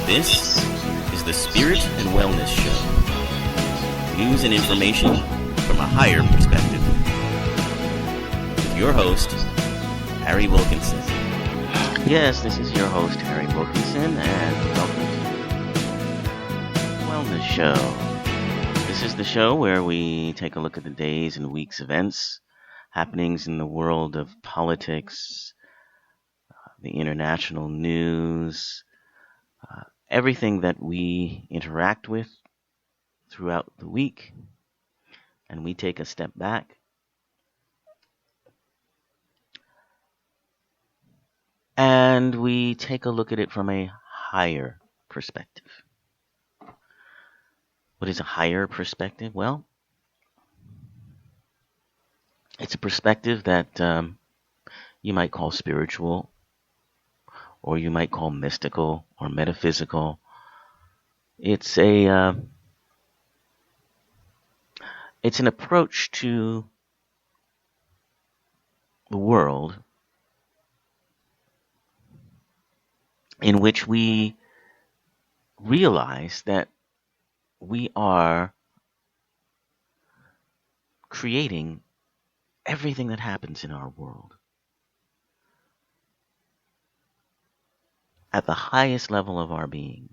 This is the Spirit and Wellness Show. News and information from a higher perspective. With your host, Harry Wilkinson. Yes, this is your host, Harry Wilkinson, and welcome to the Wellness Show. This is the show where we take a look at the days and weeks' events, happenings in the world of politics, the international news, everything that we interact with throughout the week, and we take a step back and we take a look at it from a higher perspective. What is a higher perspective? Well, it's a perspective that you might call spiritual, or you might call mystical or metaphysical. It's an approach to the world in which we realize that we are creating everything that happens in our world at the highest level of our being,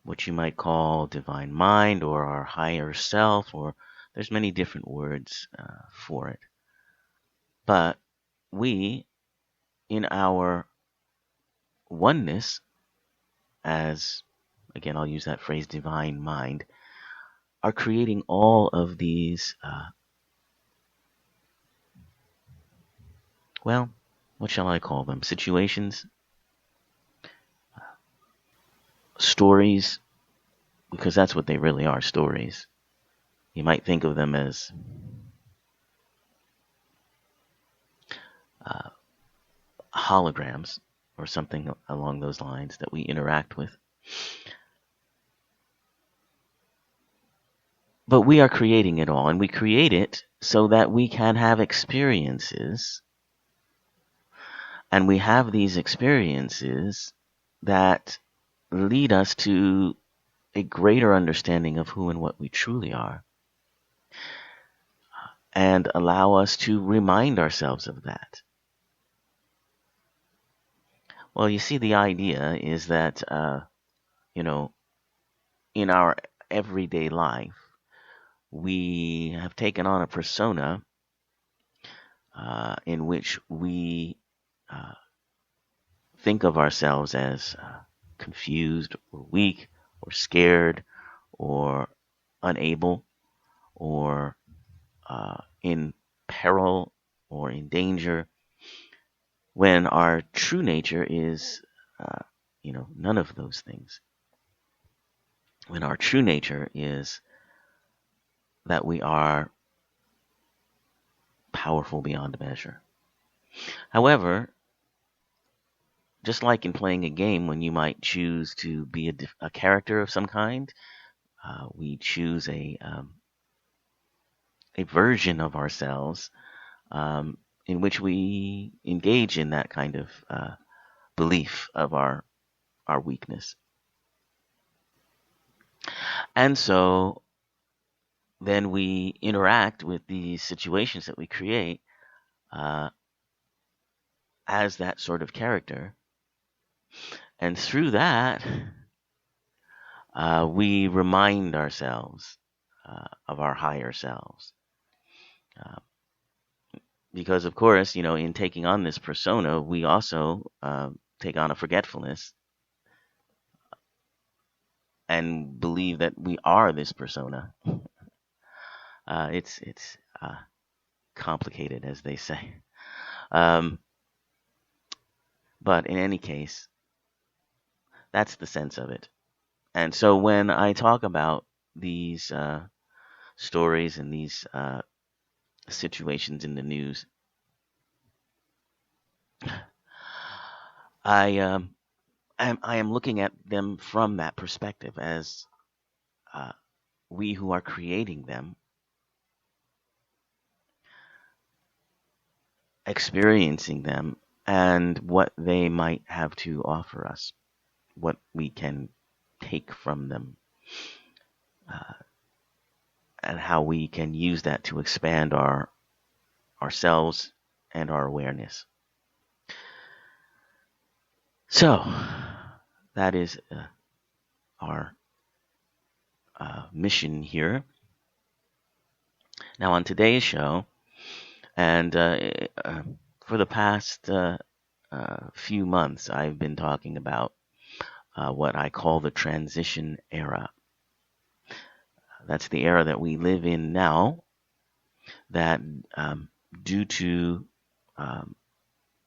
what you might call divine mind or our higher self, or there's many different words for it. But we, in our oneness, as, again, I'll use that phrase, divine mind, are creating all of these, what shall I call them? Situations, stories, because that's what they really are, stories. You might think of them as holograms or something along those lines that we interact with. But we are creating it all, and we create it so that we can have experiences. And we have these experiences that lead us to a greater understanding of who and what we truly are, and allow us to remind ourselves of that. Well, you see, the idea is that, in our everyday life, we have taken on a persona in which we think of ourselves as confused or weak or scared or unable or in peril or in danger, when our true nature is, none of those things. When our true nature is that we are powerful beyond measure. However, just like in playing a game, when you might choose to be a character of some kind, we choose a version of ourselves in which we engage in that kind of belief of our weakness. And so then we interact with these situations that we create as that sort of character. And through that, we remind ourselves of our higher selves. Because, of course, in taking on this persona, we also take on a forgetfulness and believe that we are this persona. It's complicated, as they say. But in any case, that's the sense of it. And so when I talk about these stories and these situations in the news, I am looking at them from that perspective as we who are creating them, experiencing them, and what they might have to offer us. what we can take from them, and how we can use that to expand ourselves and our awareness. So that is our mission here. Now, on today's show, and for the past few months, I've been talking about what I call the transition era. That's the era that we live in now, that due to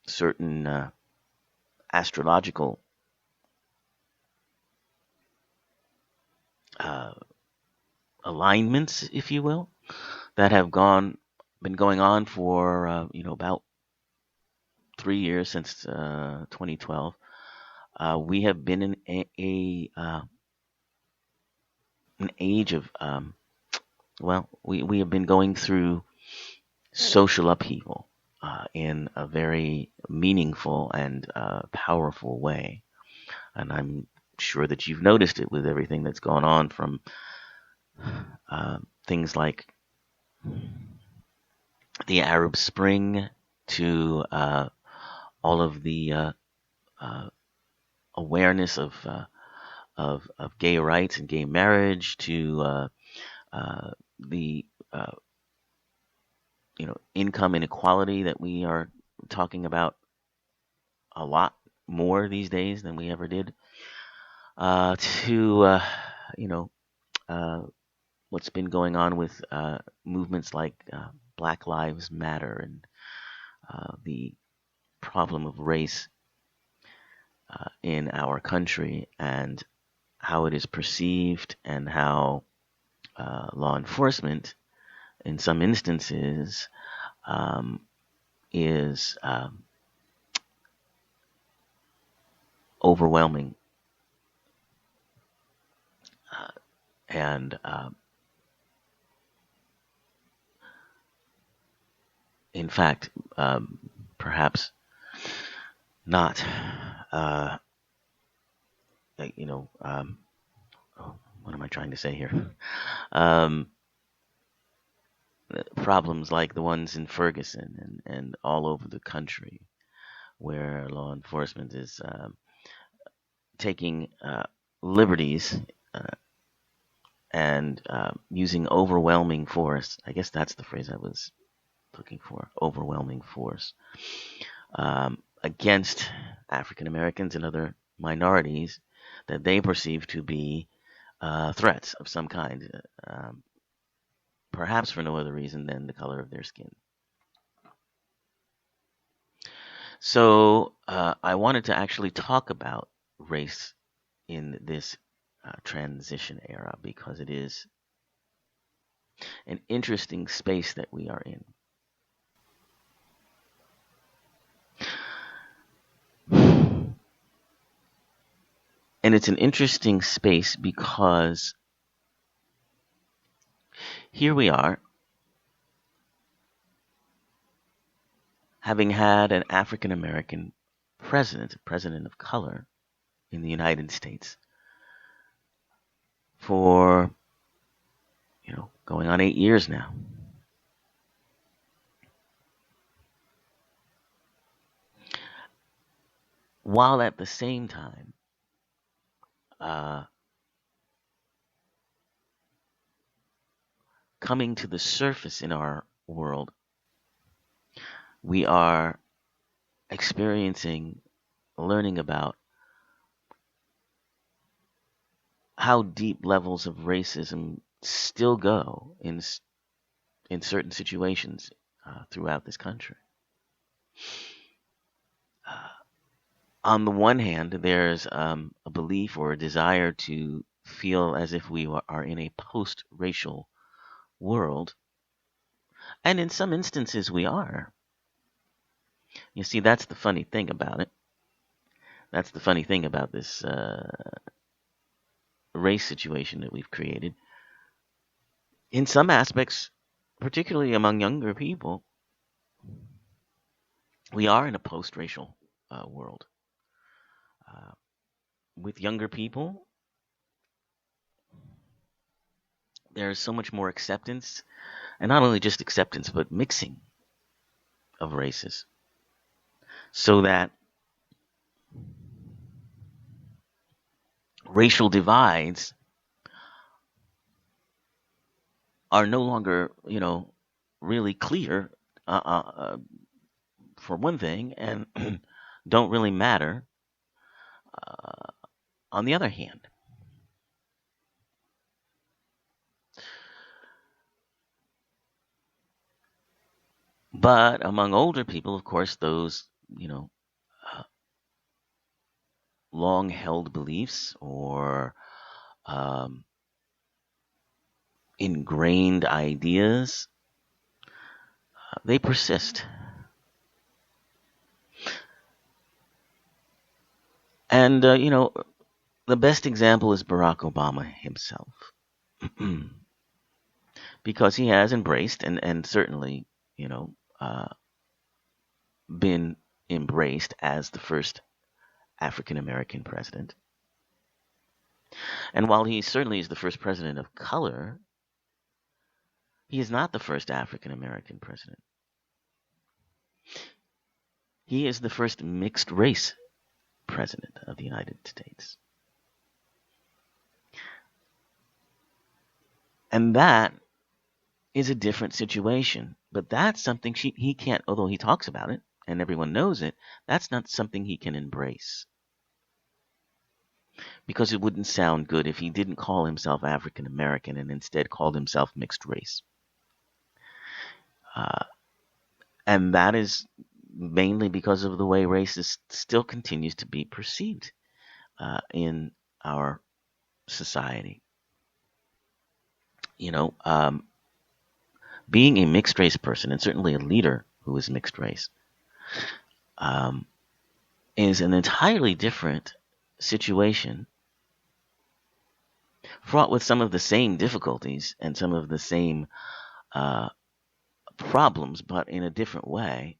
certain astrological alignments, if you will, that have been going on for about 3 years, since 2012. We have been in an age of we have been going through social upheaval in a very meaningful and powerful way, and I'm sure that you've noticed it with everything that's gone on, from things like the Arab Spring to all of the awareness of gay rights and gay marriage, to the income inequality that we are talking about a lot more these days than we ever did, to what's been going on with movements like Black Lives Matter, and the problem of race in our country, and how it is perceived, and how law enforcement, in some instances, is overwhelming, and in fact, perhaps not, what am I trying to say here? Problems like the ones in Ferguson and all over the country, where law enforcement is taking liberties and using overwhelming force. I guess that's the phrase I was looking for, overwhelming force, against African Americans and other minorities that they perceive to be threats of some kind, perhaps for no other reason than the color of their skin. So I wanted to actually talk about race in this transition era, because it is an interesting space that we are in. And it's an interesting space because here we are, having had an African American president of color in the United States for, going on 8 years now. While at the same time, coming to the surface in our world, we are learning about how deep levels of racism still go in certain situations throughout this country. On the one hand, there's a belief or a desire to feel as if we are in a post-racial world, and in some instances we are. You see, that's the funny thing about it. That's the funny thing about this race situation that we've created. In some aspects, particularly among younger people, we are in a post-racial world. with younger people, there's so much more acceptance, and not only just acceptance, but mixing of races, so that racial divides are no longer, really clear, for one thing, and don't really matter uh, on the other hand. But among older people, of course, those, uh, long held beliefs or um, ingrained ideas, they persist. And, the best example is Barack Obama himself. Because he has embraced and certainly, uh, been embraced as the first African American president. And while he certainly is the first president of color, he is not the first African American president. He is the first mixed race president of the United States. And that is a different situation. But that's something he can't, although he talks about it and everyone knows it, that's not something he can embrace. Because it wouldn't sound good if he didn't call himself African American and instead called himself mixed race. And that is mainly because of the way race still continues to be perceived in our society. Being a mixed race person, and certainly a leader who is mixed race, is an entirely different situation, fraught with some of the same difficulties and some of the same problems, but in a different way,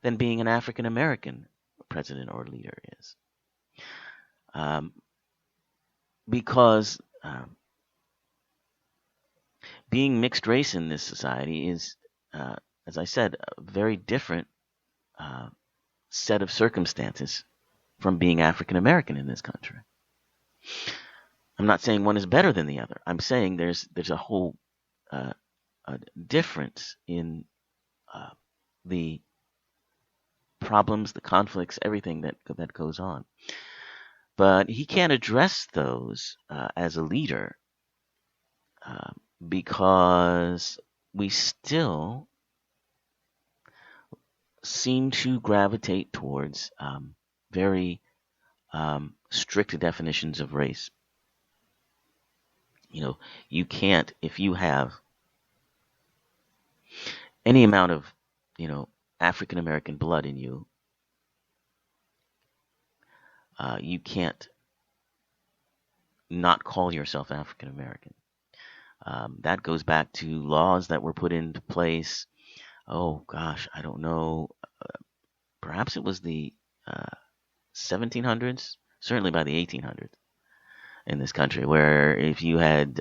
than being an African American president or leader is. Because being mixed race in this society is, as I said, a very different set of circumstances from being African American in this country. I'm not saying one is better than the other. I'm saying there's a whole a difference in the problems, the conflicts, everything that goes on. But he can't address those as a leader because we still seem to gravitate towards very strict definitions of race. You can't, if you have any amount of, African American blood in you, you can't not call yourself African American. That goes back to laws that were put into place. Oh gosh, I don't know. Perhaps it was the 1700s, certainly by the 1800s in this country, where if you had,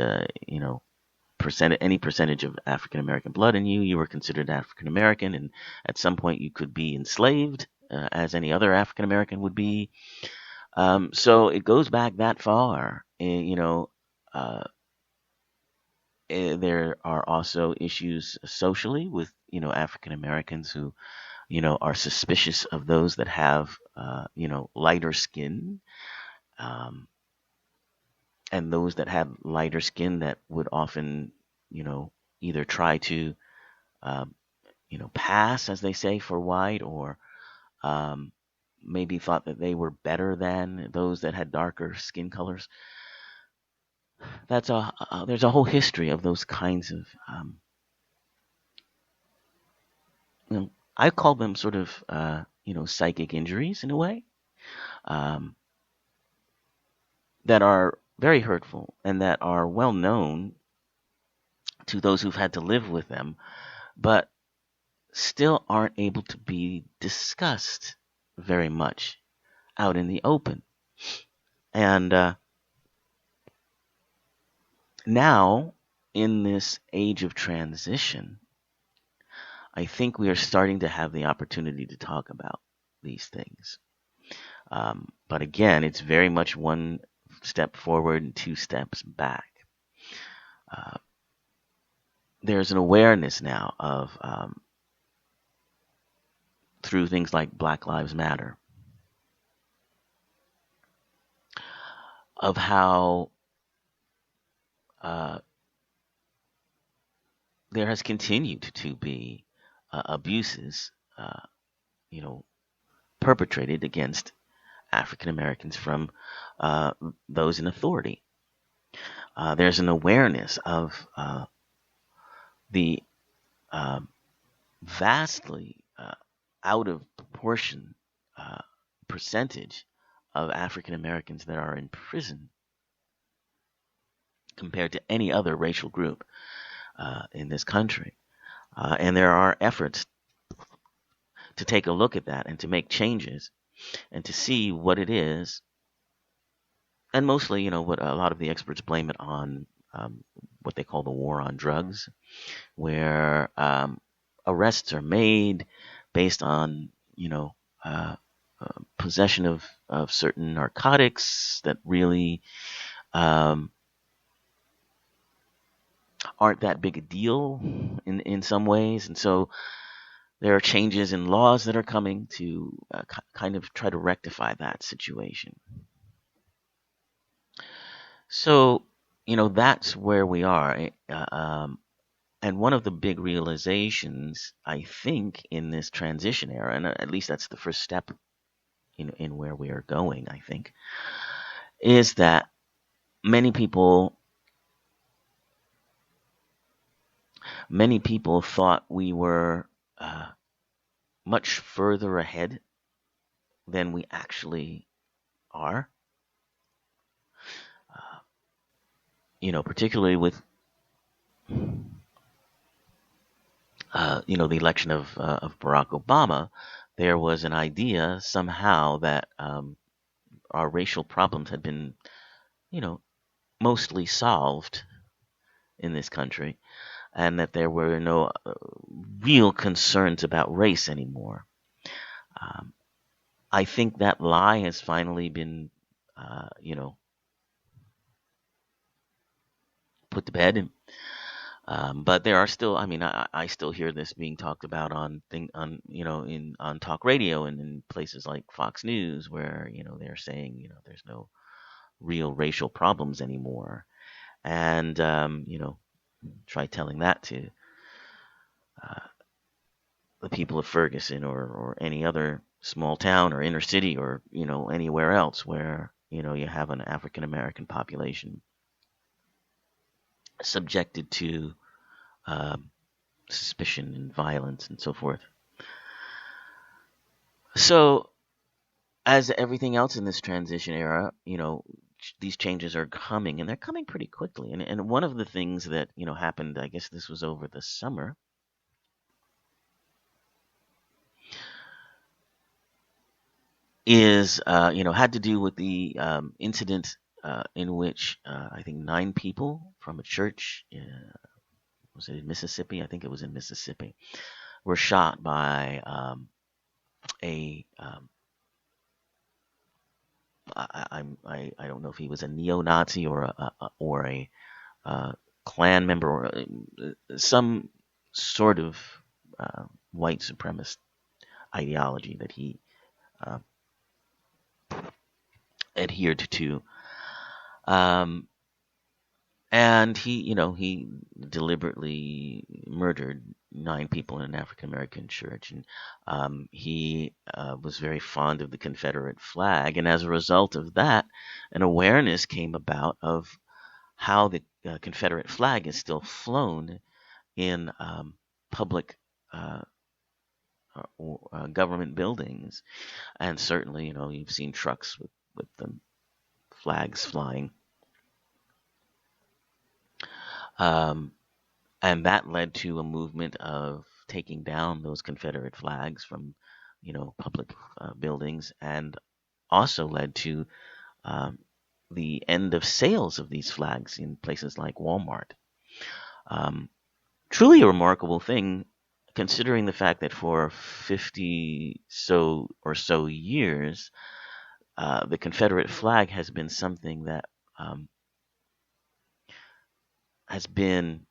any percentage of African American blood in you, you were considered African American, and at some point you could be enslaved, as any other African American would be. So it goes back that far. There are also issues socially with, African Americans who, are suspicious of those that have, lighter skin, and those that have lighter skin that would often, either try to, pass, as they say, for white, or maybe thought that they were better than those that had darker skin colors. There's a whole history of those kinds of, I call them sort of, psychic injuries in a way, that are very hurtful and that are well known to those who've had to live with them, but still aren't able to be discussed very much out in the open. And now, in this age of transition, I think we are starting to have the opportunity to talk about these things. But again, it's very much one step forward and two steps back. There's an awareness now of, through things like Black Lives Matter, of how there has continued to be abuses, perpetrated against African Americans from those in authority. There's an awareness of the vastly out of proportion percentage of African Americans that are in prison compared to any other racial group in this country. And there are efforts to take a look at that and to make changes and to see what it is. And mostly, what a lot of the experts blame it on, what they call the war on drugs, where arrests are made based on, possession of certain narcotics that really aren't that big a deal in some ways. And so there are changes in laws that are coming to kind of try to rectify that situation. So, that's where we are. And one of the big realizations, I think, in this transition era, and at least that's the first step in where we are going, I think, is that many people thought we were much further ahead than we actually are. Particularly with the election of Barack Obama, there was an idea somehow that our racial problems had been, mostly solved in this country, and that there were no real concerns about race anymore. I think that lie has finally been, put to bed. But there are still, I still hear this being talked about on talk radio and in places like Fox News, where they're saying there's no real racial problems anymore, and try telling that to the people of Ferguson or any other small town or inner city or anywhere else where you have an African American population subjected to suspicion and violence and so forth. So, as everything else in this transition era, these changes are coming, and they're coming pretty quickly. And one of the things that happened, I guess this was over the summer, is had to do with the incident in which I think 9 people from a church, was it in Mississippi? I think it was in Mississippi, were shot by I don't know if he was a neo-Nazi or a Klan member or some sort of white supremacist ideology that he adhered to. And he deliberately murdered 9 people in an African American church, and he was very fond of the Confederate flag. And as a result of that, an awareness came about of how the Confederate flag is still flown in public government buildings, and certainly you've seen trucks with the flags flying. And that led to a movement of taking down those Confederate flags from, public buildings, and also led to the end of sales of these flags in places like Walmart. Truly a remarkable thing, considering the fact that for 50 or so years, the Confederate flag has been something that has been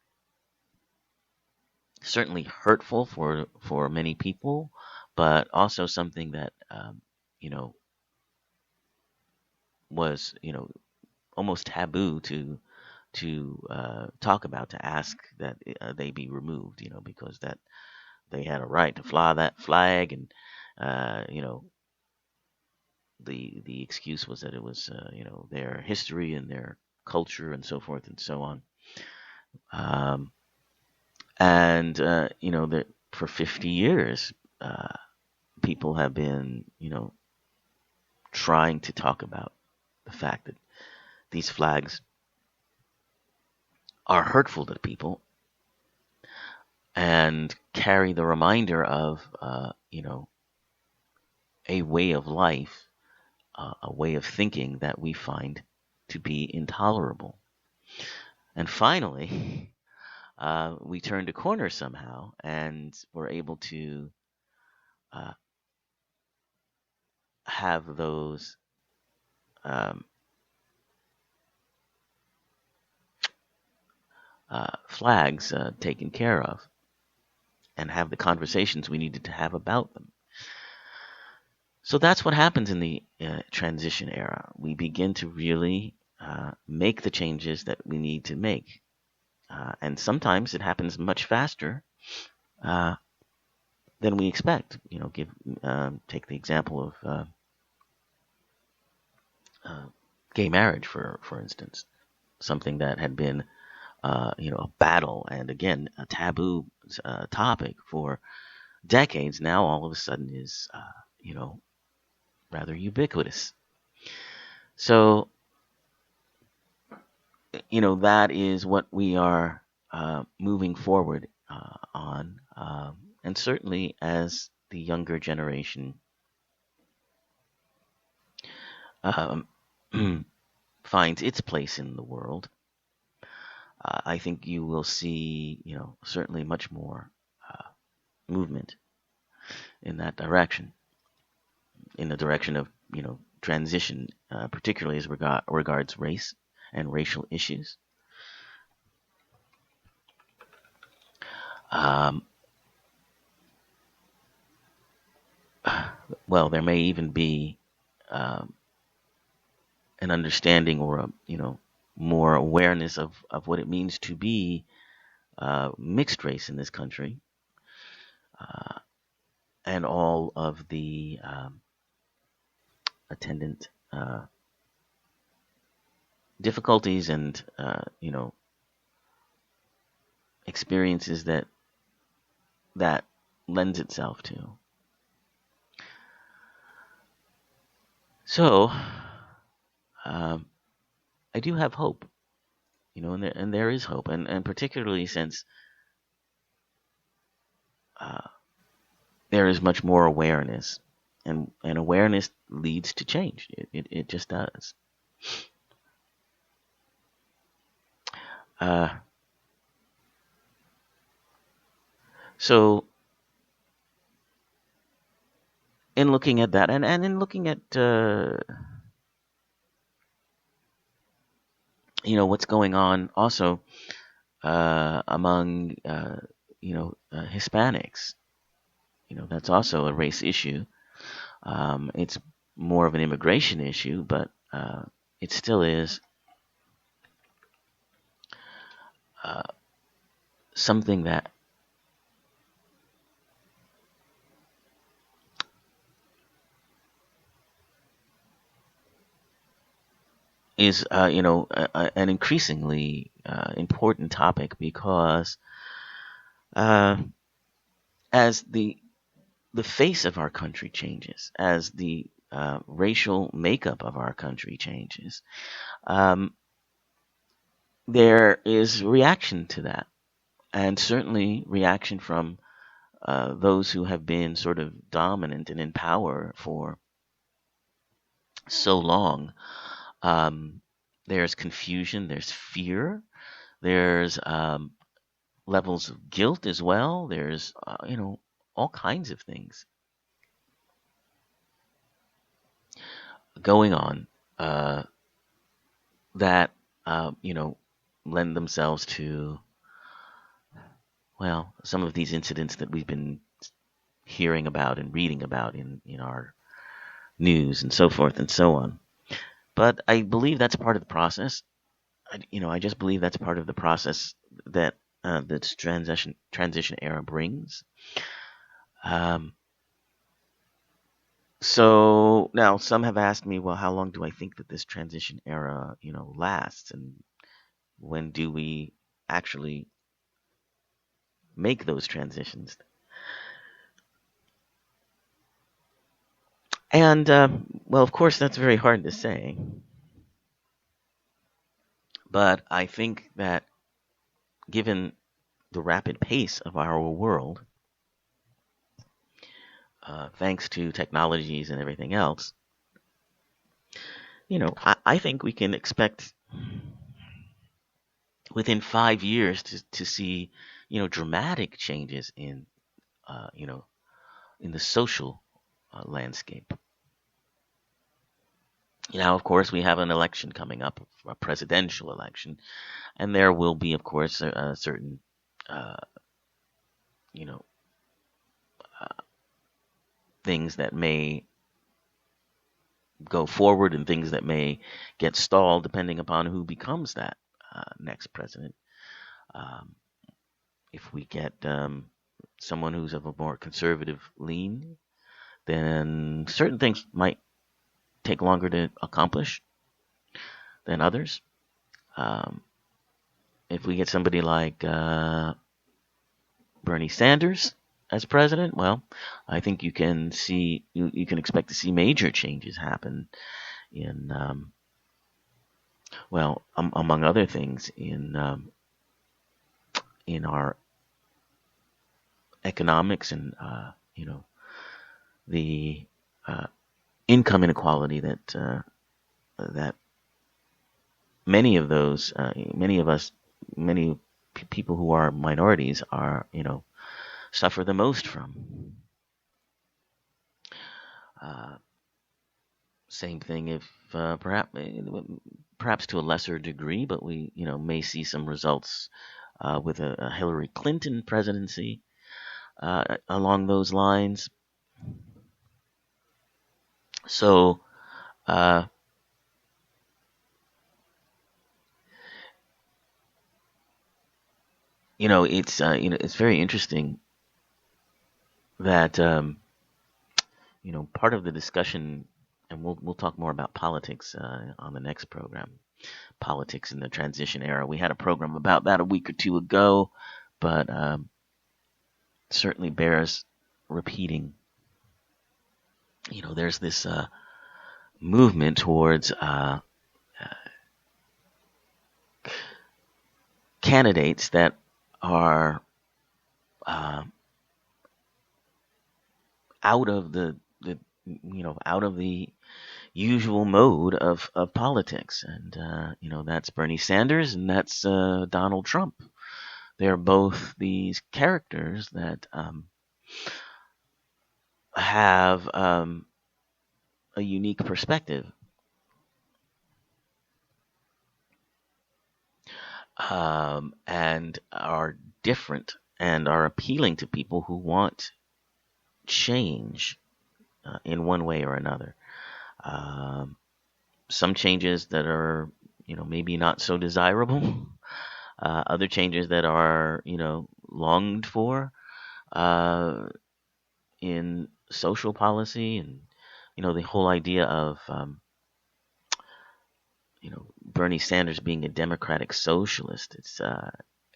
certainly hurtful for many people, but also something that was almost taboo to talk about, to ask that they be removed, because that they had a right to fly that flag, and the excuse was that it was their history and their culture and so forth and so on. That for 50 years, people have been trying to talk about the fact that these flags are hurtful to people and carry the reminder of a way of life, a way of thinking that we find to be intolerable. And finally, we turned a corner somehow and were able to have those flags taken care of and have the conversations we needed to have about them. So that's what happens in the transition era. We begin to really make the changes that we need to make. And sometimes it happens much faster than we expect. Take the example of gay marriage, for instance, something that had been a battle and again a taboo topic for decades. Now all of a sudden is rather ubiquitous. So that is what we are moving forward on, and certainly as the younger generation finds its place in the world, I think you will see, certainly much more movement in that direction, in the direction of, transition, particularly as regards race and racial issues. Well, there may even be an understanding or more awareness of what it means to be mixed race in this country, and all of the attendant difficulties and experiences that lends itself to. So I do have hope, and there is hope, and particularly since there is much more awareness, and awareness leads to change. It just does. So in looking at that, and in looking at what's going on also among Hispanics, that's also a race issue. It's more of an immigration issue, but it still is something that is an increasingly important topic, because as the face of our country changes, as the racial makeup of our country changes, there is reaction to that, and certainly reaction from those who have been sort of dominant and in power for so long, There's confusion, there's fear, there's levels of guilt as well. There's, all kinds of things going on that, lend themselves to, well, some of these incidents that we've been hearing about and reading about in our news and so forth and so on. But I believe that's part of the process. I just believe that's part of the process that this transition era brings. So now some have asked me, well, how long do I think that this transition era, lasts, and when do we actually make those transitions? And well, of course, that's very hard to say. But I think that given the rapid pace of our world, thanks to technologies and everything else, I think we can expect within 5 years to see, dramatic changes in, in the social landscape. Now, of course, we have an election coming up, a presidential election, and there will be, of course, a certain, things that may go forward and things that may get stalled depending upon who becomes that next president. If we get someone who's of a more conservative lean, then certain things might take longer to accomplish than others. If we get somebody like Bernie Sanders as president, well, I think you can expect to see major changes happen in, among other things, in our economics and the income inequality that many people who are minorities are, suffer the most from. Same thing if perhaps to a lesser degree, but we may see some results with a Hillary Clinton presidency along those lines. So it's very interesting that part of the discussion, and we'll talk more about politics on the next program, politics in the transition era. We had a program about that a week or two ago, but certainly bears repeating. There's this movement towards candidates that are out of the usual mode of politics, and that's Bernie Sanders and that's Donald Trump. They're both these characters that have a unique perspective. And are different and are appealing to people who want change in one way or another. Some changes that are, maybe not so desirable. Other changes that are, longed for in social policy, and, the whole idea of, Bernie Sanders being a democratic socialist.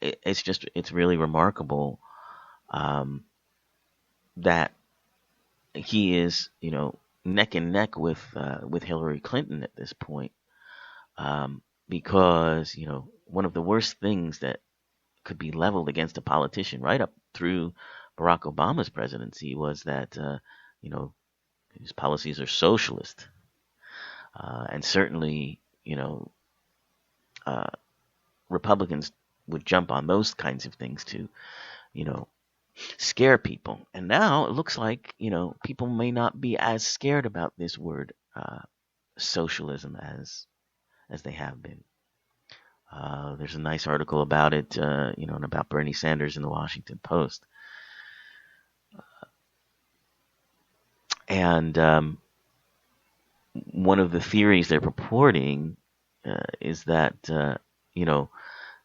It's really remarkable that he is, neck and neck with Hillary Clinton at this point, because one of the worst things that could be leveled against a politician right up through Barack Obama's presidency was that his policies are socialist, and certainly Republicans would jump on those kinds of things to, scare people. And now it looks like, people may not be as scared about this word socialism as they have been. There's a nice article about it, and about Bernie Sanders in the Washington Post. And one of the theories they're purporting is that,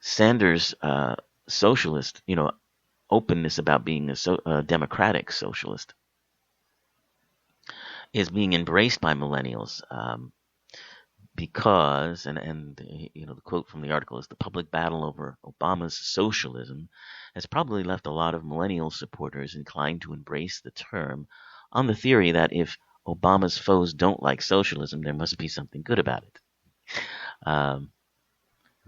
Sanders' socialist, openness about being a democratic socialist is being embraced by millennials because, and the quote from the article is, the public battle over Obama's socialism has probably left a lot of millennial supporters inclined to embrace the term on the theory that if Obama's foes don't like socialism, there must be something good about it.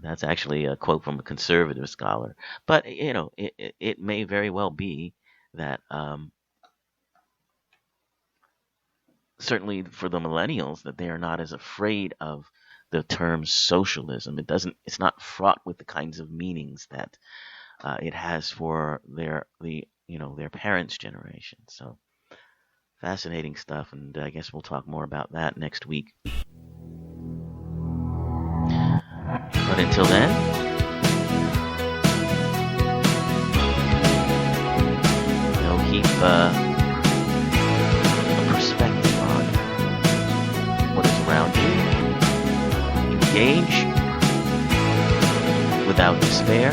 That's actually a quote from a conservative scholar. But, it may very well be that certainly for the millennials, that they are not as afraid of the term socialism. It's not fraught with the kinds of meanings that it has for their parents' generation. So fascinating stuff, and I guess we'll talk more about that next week. But until then, keep a perspective on what is around you. Engage without despair.